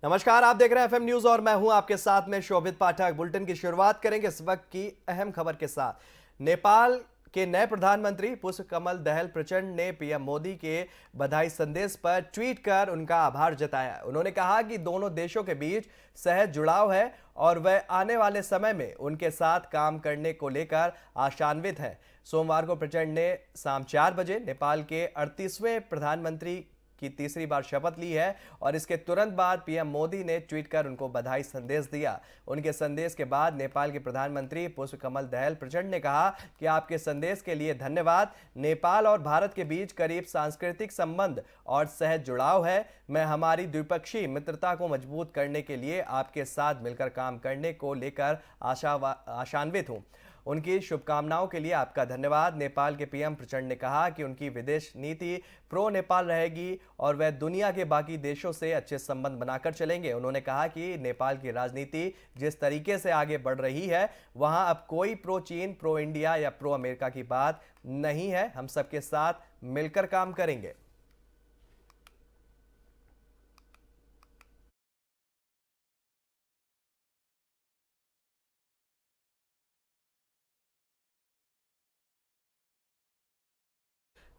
नमस्कार, आप देख रहे हैं एफएम न्यूज और मैं हूं आपके साथ में शोभित पाठक। बुलेटिन की शुरुआत करेंगे इस वक्त की अहम खबर के साथ। नेपाल के नए प्रधानमंत्री पुष्पकमल दहल प्रचंड ने पीएम मोदी के बधाई संदेश पर ट्वीट कर उनका आभार जताया। उन्होंने कहा कि दोनों देशों के बीच सहज जुड़ाव है और वह आने वाले समय में उनके साथ काम करने को लेकर आशान्वित हैं। सोमवार को प्रचंड ने शाम 4 बजे नेपाल के 38वें प्रधानमंत्री की तीसरी बार शपथ ली है और इसके तुरंत बाद पीएम मोदी ने ट्वीट कर उनको बधाई संदेश दिया। उनके संदेश के बाद नेपाल के प्रधानमंत्री पुष्पकमल दहल प्रचंड ने कहा कि आपके संदेश के लिए धन्यवाद। नेपाल और भारत के बीच करीब सांस्कृतिक संबंध और सहज जुड़ाव है। मैं हमारी द्विपक्षीय मित्रता को मजबूत करने के लिए आपके साथ मिलकर काम करने को लेकर आशान्वित हूं। उनकी शुभकामनाओं के लिए आपका धन्यवाद। नेपाल के पीएम प्रचंड ने कहा कि उनकी विदेश नीति प्रो नेपाल रहेगी और वह दुनिया के बाकी देशों से अच्छे संबंध बनाकर चलेंगे। उन्होंने कहा कि नेपाल की राजनीति जिस तरीके से आगे बढ़ रही है वहां अब कोई प्रो चीन, प्रो इंडिया या प्रो अमेरिका की बात नहीं है। हम सबके साथ मिलकर काम करेंगे।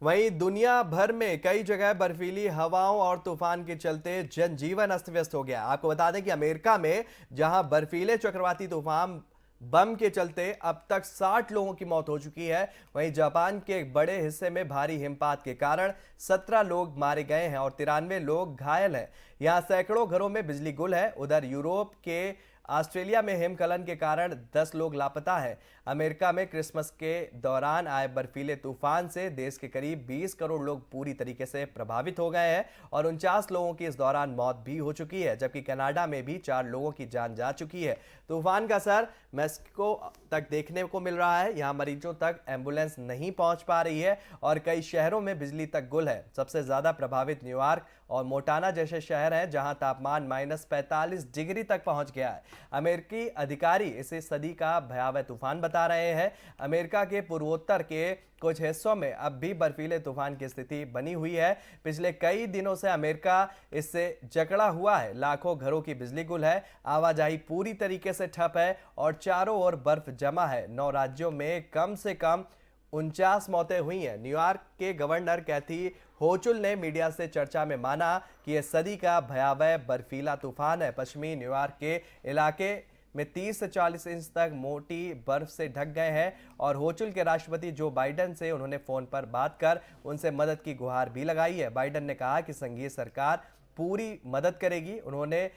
वहीं दुनिया भर में कई जगह बर्फीली हवाओं और तूफान के चलते जनजीवन अस्त व्यस्त हो गया। आपको बता दें कि अमेरिका में जहां बर्फीले चक्रवाती तूफान बम के चलते अब तक 60 लोगों की मौत हो चुकी है, वहीं जापान के एक बड़े हिस्से में भारी हिमपात के कारण 17 लोग मारे गए हैं और 93 लोग घायल हैं। यहां सैकड़ों घरों में बिजली गुल है। उधर यूरोप के ऑस्ट्रेलिया में हिमस्खलन के कारण 10 लोग लापता हैं। अमेरिका में क्रिसमस के दौरान आए बर्फीले तूफान से देश के करीब 20 करोड़ लोग पूरी तरीके से प्रभावित हो गए हैं और 49 लोगों की इस दौरान मौत भी हो चुकी है, जबकि कनाडा में भी 4 लोगों की जान जा चुकी है। तूफान का असर मैक्सिको तक देखने को मिल रहा है। यहाँ मरीजों तक एम्बुलेंस नहीं पहुंच पा रही है और कई शहरों में बिजली तक गुल है। सबसे ज्यादा प्रभावित न्यूयॉर्क और मोंटाना जैसे शहर हैं, जहां तापमान -45 डिग्री तक पहुंच गया है। अमेरिकी अधिकारी इसे सदी का भयावह तूफान बता रहे हैं। अमेरिका के पूर्वोत्तर के कुछ हिस्सों में अब भी बर्फीले तूफान की स्थिति बनी हुई है। पिछले कई दिनों से अमेरिका इससे जकड़ा हुआ है। लाखों घरों की बिजली गुल है, आवाजाही पूरी तरीके से ठप है और चारों ओर बर्फ जमा है। 9 राज्यों में कम से कम 49 मौतें हुई हैं। न्यूयॉर्क के गवर्नर कैथी होचुल ने मीडिया से चर्चा में माना कि यह सदी का भयावह बर्फीला तूफान है। पश्चिमी न्यूयॉर्क के इलाके में 30 से 40 इंच तक मोटी बर्फ से ढक गए हैं और होचुल के राष्ट्रपति जो बाइडेन से उन्होंने फोन पर बात कर उनसे मदद की गुहार भी लगाई है। बाइडेन ने कहा कि संघीय सरकार पूरी मदद करेगी। उन्होंने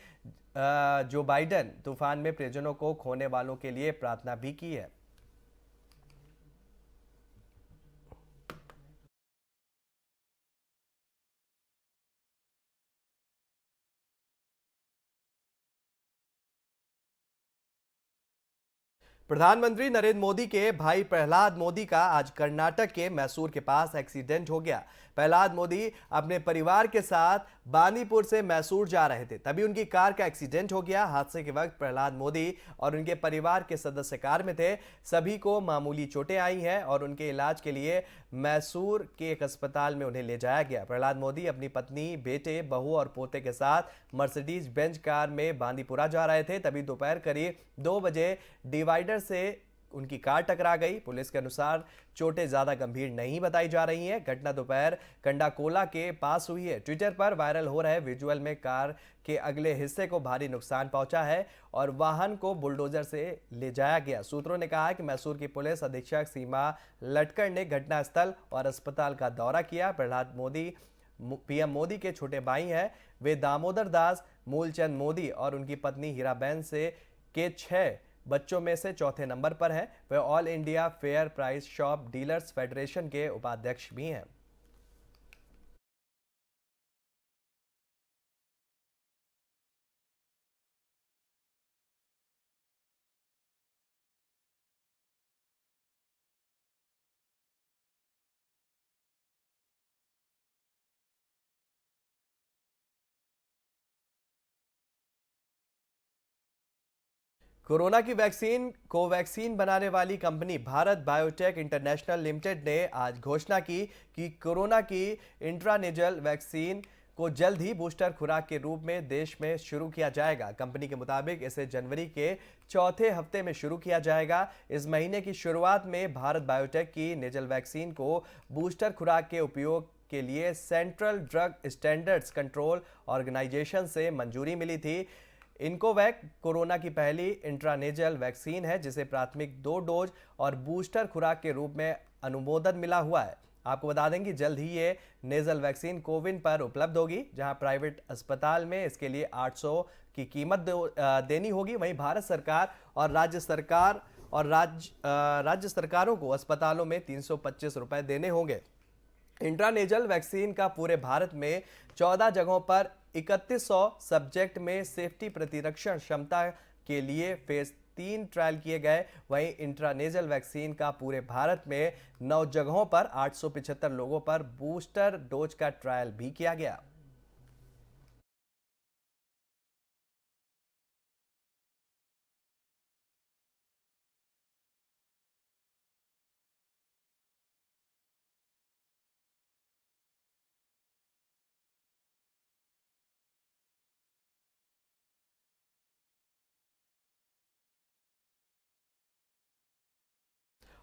जो बाइडेन तूफान में परिजनों को खोने वालों के लिए प्रार्थना भी की है। प्रधानमंत्री नरेंद्र मोदी के भाई प्रहलाद मोदी का आज कर्नाटक के मैसूर के पास एक्सीडेंट हो गया। प्रहलाद मोदी अपने परिवार के साथ बांदीपुर से मैसूर जा रहे थे, तभी उनकी कार का एक्सीडेंट हो गया। हादसे के वक्त प्रहलाद मोदी और उनके परिवार के सदस्य कार में थे। सभी को मामूली चोटें आई हैं और उनके इलाज के लिए मैसूर के एक अस्पताल में उन्हें ले जाया गया। प्रहलाद मोदी अपनी पत्नी, बेटे, बहू और पोते के साथ मर्सिडीज बेंज कार में बांदीपुरा जा रहे थे, तभी दोपहर करीब 2 बजे डिवाइडर से उनकी कार टकरा गई। पुलिस के अनुसार चोटें ज्यादा गंभीर नहीं बताई जा रही हैं। घटना दोपहर कंडाकोला के पास हुई है। ट्विटर पर वायरल हो रहे विजुअल में कार के अगले हिस्से को भारी नुकसान पहुंचा है और वाहन को बुलडोजर से ले जाया गया। सूत्रों ने कहा कि मैसूर की पुलिस अधीक्षक सीमा लटकर ने घटनास्थल और अस्पताल का दौरा किया। प्रहलाद मोदी पीएम मोदी के छोटे भाई हैं। वे दामोदर दास मूलचंद मोदी और उनकी पत्नी हीराबेन से के 6 बच्चों में से चौथे नंबर पर हैं। वे all India fair price shop dealers federation के उपाध्यक्ष भी हैं। कोरोना की वैक्सीन कोवैक्सीन बनाने वाली company Bharat biotech international limited ने आज घोषणा की कि कोरोना की इंट्रानेजल वैक्सीन को जल्द ही बूस्टर खुराक के रूप में देश में शुरू किया जाएगा। कंपनी के मुताबिक इसे जनवरी के चौथे हफ्ते में शुरू किया जाएगा। इस महीने की शुरुआत में भारत बायोटेक की नेजल वैक्सीन को बूस्टर खुराक के उपयोग के लिए central drug standards control organisation से मंजूरी मिली थी। इनकोवैक कोरोना की पहली इंट्रानेजल वैक्सीन है जिसे प्राथमिक 2 डोज और बूस्टर खुराक के रूप में अनुमोदन मिला हुआ है। आपको बता दें कि जल्द ही ये नेजल वैक्सीन कोविन पर उपलब्ध होगी, जहां प्राइवेट अस्पताल में इसके लिए 800 की कीमत देनी होगी। वहीं भारत सरकार और राज्य सरकारों को अस्पतालों में 325 रुपए देने होंगे। इंट्रानेजल वैक्सीन का पूरे भारत में 14 जगहों पर 3100 सब्जेक्ट में सेफ्टी प्रतिरक्षण क्षमता के लिए फेज 3 ट्रायल किए गए। वहीं इंट्रानेजल वैक्सीन का पूरे भारत में 9 जगहों पर 875 लोगों पर बूस्टर डोज का ट्रायल भी किया गया।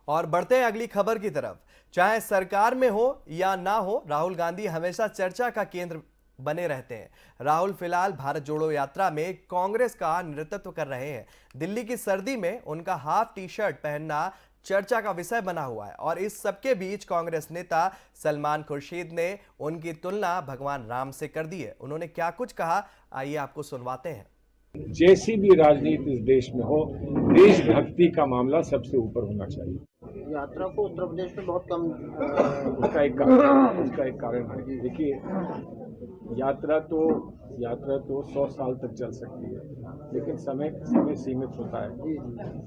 और बढ़ते हैं अगली खबर की तरफ। चाहे सरकार में हो या ना हो, राहुल गांधी हमेशा चर्चा का केंद्र बने रहते हैं। राहुल फिलहाल भारत जोड़ो यात्रा में कांग्रेस का नेतृत्व कर रहे हैं। दिल्ली की सर्दी में उनका हाफ टी शर्ट पहनना चर्चा का विषय बना हुआ है और इस सबके बीच कांग्रेस नेता सलमान खुर्शीद ने उनकी तुलना भगवान राम से कर दी है। उन्होंने क्या कुछ कहा, आइए आपको सुनवाते हैं। जैसी भी राजनीति इस देश में हो, देशभक्ति का मामला सबसे ऊपर होना चाहिए। यात्रा को उत्तर प्रदेश में बहुत कम उसका एक कारण है। देखिए, यात्रा तो 100 साल तक चल सकती है, लेकिन समय सीमित होता है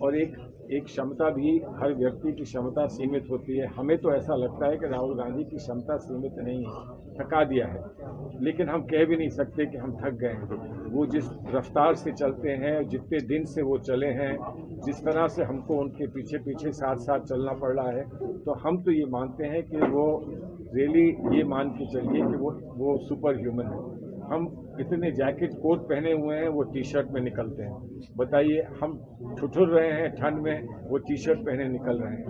और एक क्षमता भी, हर व्यक्ति की क्षमता सीमित होती है। हमें तो ऐसा लगता है कि राहुल गांधी की क्षमता सीमित नहीं है, थका दिया है, लेकिन हम कह भी नहीं सकते कि हम थक गए हैं। वो जिस रफ्तार से चलते हैं, जितने दिन से वो चले हैं, जिस तरह से हमको उनके पीछे साथ चलना पड़ रहा है, तो हम तो ये मानते हैं कि वो रियली, ये मान के चलिए कि वो सुपर ह्यूमन है। हम इतने जैकेट कोट पहने हुए हैं, वो टी शर्ट में निकलते हैं। बताइए, हम ठुठुर रहे हैं ठंड में, वो टी शर्ट पहने निकल रहे हैं।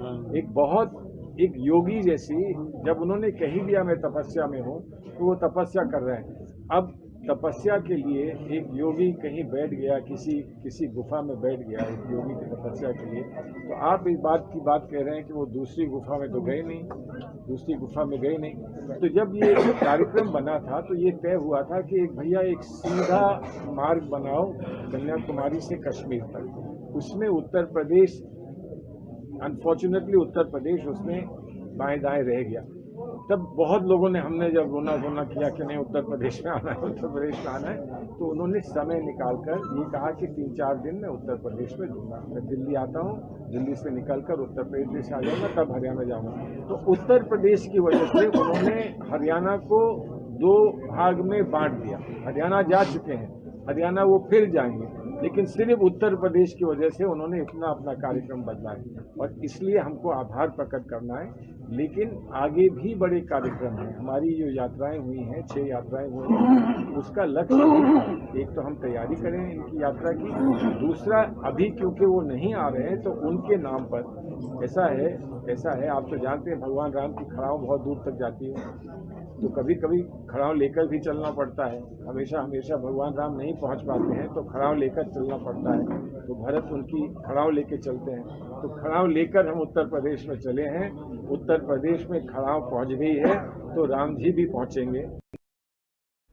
एक योगी जैसी, जब उन्होंने कही दिया मैं तपस्या में हूँ, तो वो तपस्या कर रहे हैं। अब तपस्या के लिए एक योगी कहीं बैठ गया, किसी गुफा में बैठ गया एक योगी की तपस्या के लिए, तो आप इस बात की बात कह रहे हैं कि वो दूसरी गुफा में तो गए नहीं। तो जब ये कार्यक्रम बना था तो ये तय हुआ था कि एक भैया एक सीधा मार्ग बनाओ कन्याकुमारी से कश्मीर तक। उसमें उत्तर प्रदेश, अनफॉर्चुनेटली उत्तर प्रदेश उसमें बाएं दाएं रह गया। तब बहुत लोगों ने, हमने जब रोना किया कि नहीं उत्तर प्रदेश में आना है, तो उन्होंने समय निकालकर ये कहा कि 3-4 दिन में उत्तर प्रदेश में दूंगा। मैं दिल्ली आता हूँ, दिल्ली से निकलकर उत्तर प्रदेश आ जाऊंगा, तब हरियाणा जाऊंगा। तो उत्तर प्रदेश की वजह से उन्होंने हरियाणा को 2 भाग में बांट दिया। हरियाणा जा चुके हैं, हरियाणा वो फिर जाएंगे, लेकिन सिर्फ उत्तर प्रदेश की वजह से उन्होंने इतना अपना कार्यक्रम बदला है और इसलिए हमको आभार प्रकट करना है। लेकिन आगे भी बड़े कार्यक्रम हैं। हमारी जो यात्राएं हुई हैं, 6 यात्राएं हुई हैं, उसका लक्ष्य एक तो हम तैयारी करें इनकी यात्रा की, दूसरा अभी क्योंकि वो नहीं आ रहे हैं तो उनके नाम पर ऐसा है आप तो जानते हैं भगवान राम की खड़ाव बहुत दूर तक जाती है, तो कभी कभी खड़ाव लेकर भी चलना पड़ता है। हमेशा भगवान राम नहीं पहुंच पाते हैं तो खड़ाव लेकर चलना पड़ता है। तो भरत उनकी खड़ाव लेकर चलते हैं, तो खड़ाव लेकर हम उत्तर प्रदेश में चले हैं। उत्तर प्रदेश में खड़ाव पहुंच गई है तो राम जी भी पहुंचेंगे।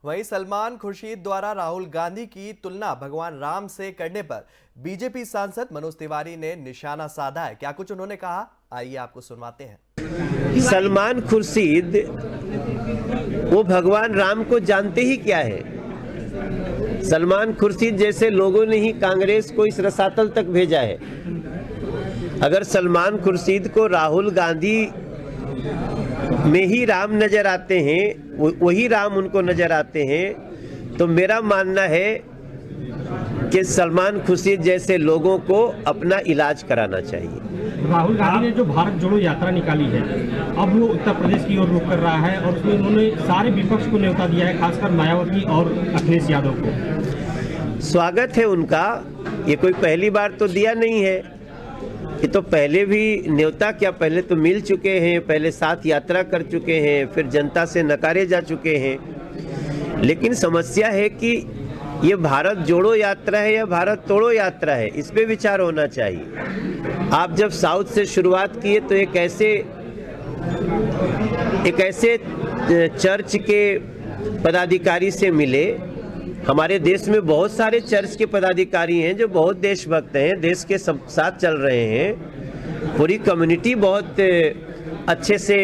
वहीं सलमान खुर्शीद द्वारा राहुल गांधी की तुलना भगवान राम से करने पर बीजेपी सांसद मनोज तिवारी ने निशाना साधा है। क्या कुछ उन्होंने कहा, आइए आपको सुनवाते हैं। सलमान खुर्शीद वो भगवान राम को जानते ही क्या है। सलमान खुर्शीद जैसे लोगों ने ही कांग्रेस को इस रसातल तक भेजा है। अगर सलमान खुर्शीद को राहुल गांधी में ही राम नजर आते हैं, वही राम उनको नजर आते हैं, तो मेरा मानना है कि सलमान खुर्शीद जैसे लोगों को अपना इलाज कराना चाहिए। राहुल गांधी ने जो भारत जोड़ो यात्रा निकाली है, अब वो उत्तर प्रदेश की ओर रुख कर रहा है और उसमें उन्होंने सारे विपक्ष को न्योता दिया है, खासकर मायावती और अखिलेश यादव को। स्वागत है उनका, ये कोई पहली बार तो दिया नहीं है, ये तो पहले भी न्योता क्या, पहले तो मिल चुके हैं, पहले साथ यात्रा कर चुके हैं, फिर जनता से नकारे जा चुके हैं। लेकिन समस्या है कि ये भारत जोड़ो यात्रा है या भारत तोड़ो यात्रा है, इस पे विचार होना चाहिए। आप जब साउथ से शुरुआत किए तो एक ऐसे चर्च के पदाधिकारी से मिले। हमारे देश में बहुत सारे चर्च के पदाधिकारी हैं जो बहुत देशभक्त हैं, देश के साथ चल रहे हैं, पूरी कम्युनिटी बहुत अच्छे से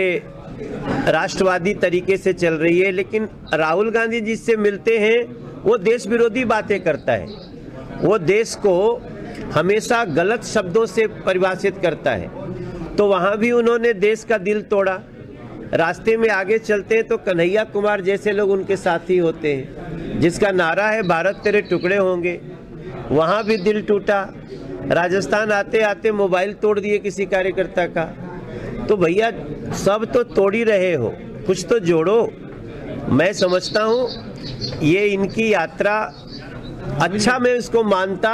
राष्ट्रवादी तरीके से चल रही है। लेकिन राहुल गांधी जिससे मिलते हैं वो देश विरोधी बातें करता है, वो देश को हमेशा गलत शब्दों से परिभाषित करता है। तो वहाँ भी उन्होंने देश का दिल तोड़ा। रास्ते में आगे चलते हैं तो कन्हैया कुमार जैसे लोग उनके साथी होते हैं, जिसका नारा है भारत तेरे टुकड़े होंगे, वहाँ भी दिल टूटा। राजस्थान आते आते मोबाइल तोड़ दिए किसी कार्यकर्ता का। तो भैया सब तो तोड़ ही रहे हो, कुछ तो जोड़ो। मैं समझता हूँ ये इनकी यात्रा अच्छा, मैं इसको मानता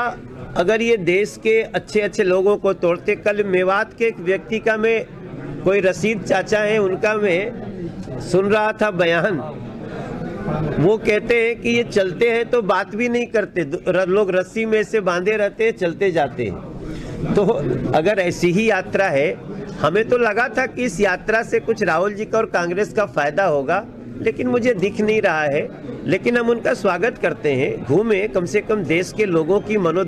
अगर ये देश के अच्छे अच्छे लोगों को तोड़ते। कल मेवात के एक व्यक्ति का, मैं कोई रशीद चाचा है उनका मैं सुन रहा था बयान, वो कहते हैं कि ये चलते हैं तो बात भी नहीं करते, लोग रस्सी में से बांधे रहते हैं, चलते जाते हैं। तो अगर ऐसी ही यात्रा है, हमें तो लगा था कि इस यात्रा से कुछ राहुल जी का और कांग्रेस का फायदा होगा, लेकिन मुझे दिख नहीं रहा है। लेकिन हम उनका स्वागत करते हैं, घूमे, कम से कम देश के लोगों की